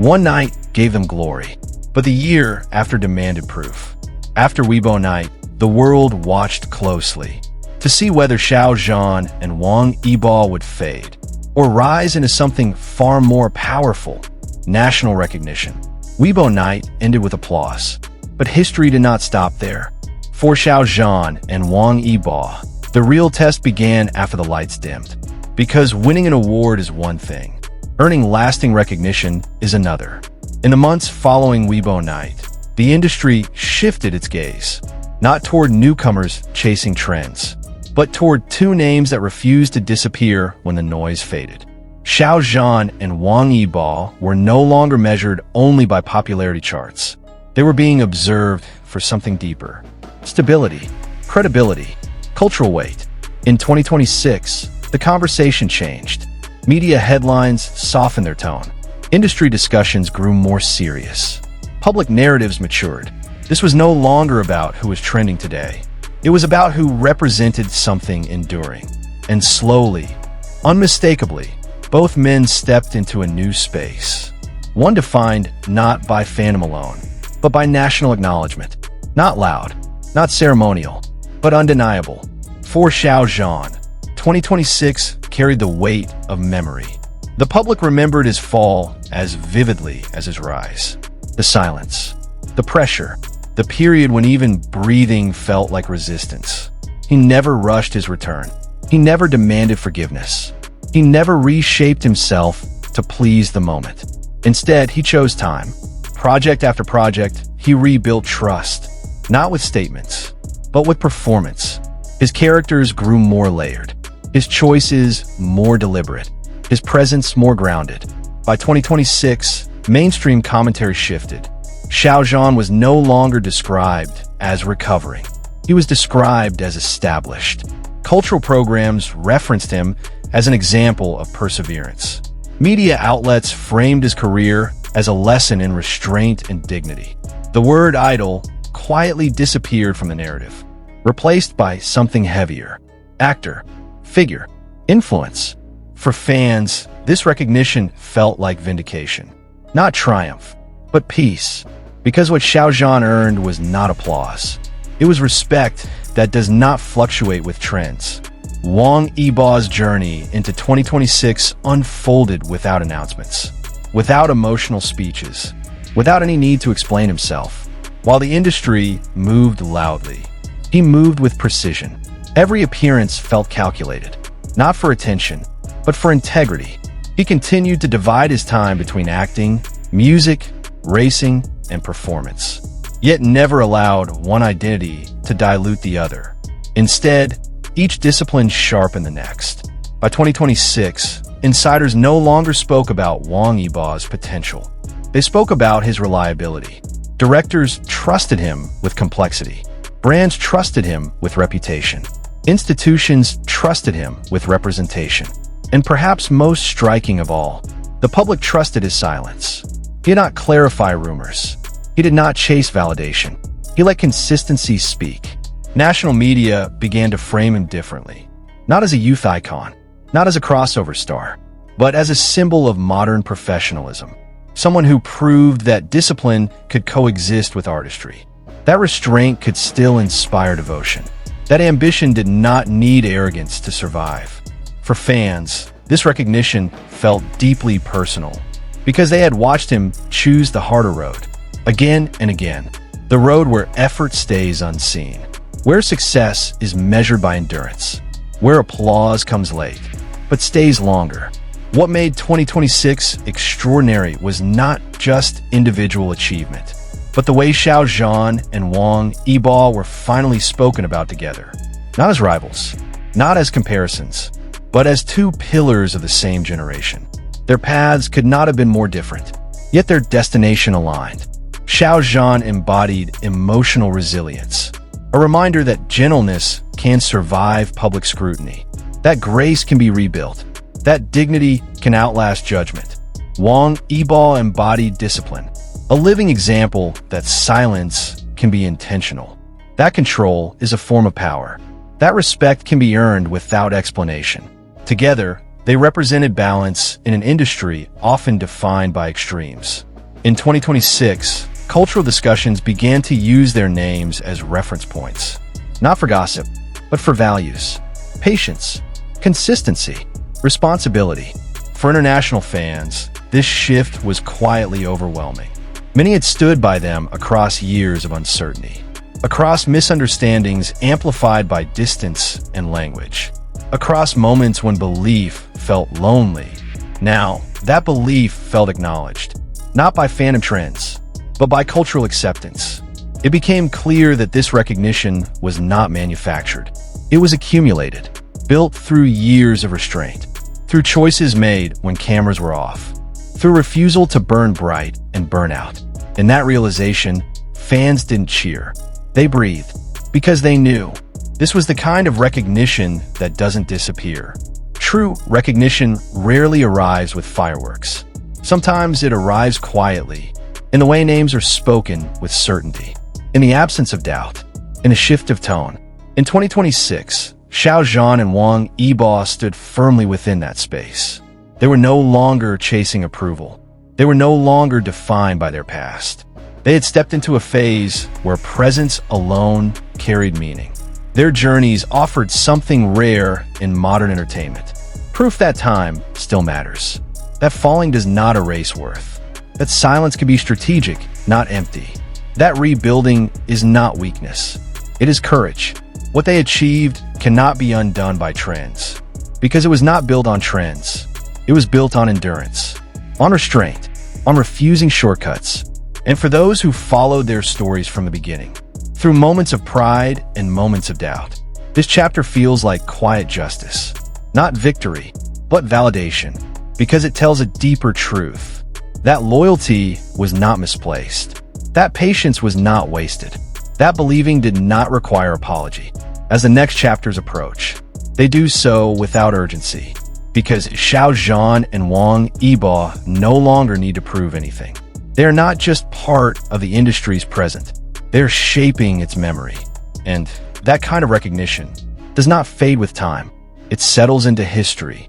One night gave them glory, but the year after demanded proof. After Weibo Night, the world watched closely to see whether Xiao Zhan and Wong Ebo would fade or rise into something far more powerful, national recognition. Weibo Night ended with applause, but history did not stop there. For Xiao Zhan and Wong Ebo, the real test began after the lights dimmed. Because winning an award is one thing, earning lasting recognition is another. In the months following Weibo Night, the industry shifted its gaze, not toward newcomers chasing trends, but toward two names that refused to disappear when the noise faded. Xiao Zhan and Wong Ebo were no longer measured only by popularity charts. They were being observed for something deeper: stability, credibility, cultural weight. In 2026, the conversation changed. Media headlines softened their tone. Industry discussions grew more serious. Public narratives matured. This was no longer about who was trending today. It was about who represented something enduring. And slowly, unmistakably, both men stepped into a new space. One defined not by fandom alone, but by national acknowledgement. Not loud, not ceremonial, but undeniable. For Xiao Zhan, 2026 carried the weight of memory. The public remembered his fall as vividly as his rise. The silence, the pressure, the period when even breathing felt like resistance. He never rushed his return. He never demanded forgiveness. He never reshaped himself to please the moment. Instead, he chose time. Project after project, he rebuilt trust, not with statements, but with performance. His characters grew more layered, his choices more deliberate, his presence more grounded. By 2026, mainstream commentary shifted. Xiao Zhan was no longer described as recovering. He was described as established. Cultural programs referenced him as an example of perseverance. Media outlets framed his career as a lesson in restraint and dignity. The word idol quietly disappeared from the narrative, replaced by something heavier: actor, figure, influence. For fans, this recognition felt like vindication. Not triumph, but peace. Because what Xiao Zhan earned was not applause. It was respect that does not fluctuate with trends. Wong Ebo's journey into 2026 unfolded without announcements, without emotional speeches, without any need to explain himself. While the industry moved loudly, he moved with precision. Every appearance felt calculated, not for attention, but for integrity. He continued to divide his time between acting, music, racing, and performance, yet never allowed one identity to dilute the other. Instead, each discipline sharpened the next. By 2026, insiders no longer spoke about Wong Ebo's potential. They spoke about his reliability. Directors trusted him with complexity. Brands trusted him with reputation. Institutions trusted him with representation. And perhaps most striking of all, the public trusted his silence. He did not clarify rumors. He did not chase validation. He let consistency speak. National media began to frame him differently. Not as a youth icon, not as a crossover star, but as a symbol of modern professionalism. Someone who proved that discipline could coexist with artistry. That restraint could still inspire devotion. That ambition did not need arrogance to survive. For fans, this recognition felt deeply personal, because they had watched him choose the harder road, again and again. The road where effort stays unseen, where success is measured by endurance, where applause comes late, but stays longer. What made 2026 extraordinary was not just individual achievement, but the way Xiao Zhan and Wong Ebo were finally spoken about together. Not as rivals, not as comparisons, but as two pillars of the same generation. Their paths could not have been more different, yet their destination aligned. Xiao Zhan embodied emotional resilience, a reminder that gentleness can survive public scrutiny, that grace can be rebuilt, that dignity can outlast judgment. Wong Ebo embodied discipline, a living example that silence can be intentional. That control is a form of power. That respect can be earned without explanation. Together, they represented balance in an industry often defined by extremes. In 2026, cultural discussions began to use their names as reference points, not for gossip, but for values, patience, consistency, responsibility. For international fans, this shift was quietly overwhelming. Many had stood by them across years of uncertainty, across misunderstandings amplified by distance and language, across moments when belief felt lonely. Now, that belief felt acknowledged, not by fandom trends, but by cultural acceptance. It became clear that this recognition was not manufactured. It was accumulated, built through years of restraint, through choices made when cameras were off, through refusal to burn bright and burn out. In that realization, fans didn't cheer. They breathed, because they knew this was the kind of recognition that doesn't disappear. True recognition rarely arrives with fireworks. Sometimes it arrives quietly, in the way names are spoken with certainty, in the absence of doubt, in a shift of tone. In 2026, Xiao Zhan and Wong Ebo stood firmly within that space. They were no longer chasing approval. They were no longer defined by their past. They had stepped into a phase where presence alone carried meaning. Their journeys offered something rare in modern entertainment. Proof that time still matters. That falling does not erase worth. That silence can be strategic, not empty. That rebuilding is not weakness. It is courage. What they achieved cannot be undone by trends, because it was not built on trends. It was built on endurance, on restraint, on refusing shortcuts. And for those who followed their stories from the beginning, through moments of pride and moments of doubt, this chapter feels like quiet justice. Not victory, but validation, because it tells a deeper truth. That loyalty was not misplaced. That patience was not wasted. That believing did not require apology. As the next chapters approach, they do so without urgency, because Xiao Zhan and Wong Ebo no longer need to prove anything. They are not just part of the industry's present. They're shaping its memory. And that kind of recognition does not fade with time. It settles into history,